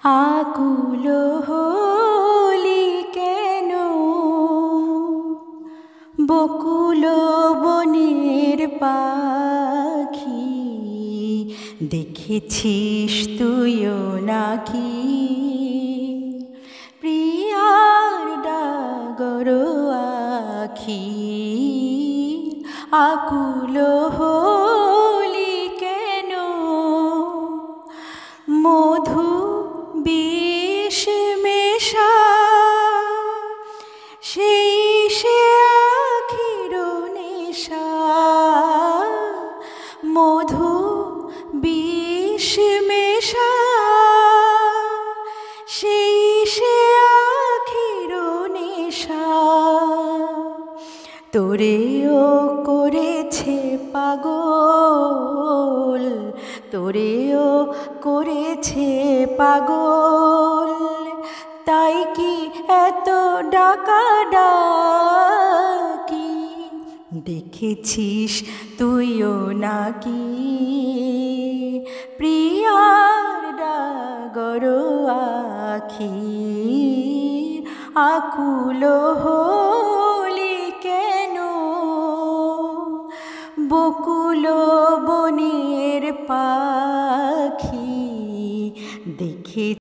আকুল হলি কেন বকুল বনের পাখি, দেখেছিস তুইও নাকি প্রিয়ার ডাগর আখি? আকুল হলি কেন মধু বিষ মেশা সেই সে আখির নেশা? মধু বিষ মেশা সেই সে আখির নেশা। তোরেও করেছে পাগল, তোরেও করেছে পাগল, তাই কি এত ডাকাডাকি? দেখেছিস তুইও নাকি প্রিয়ার ডাগর আখি? আকুল হলি কেন বকুল বনের পা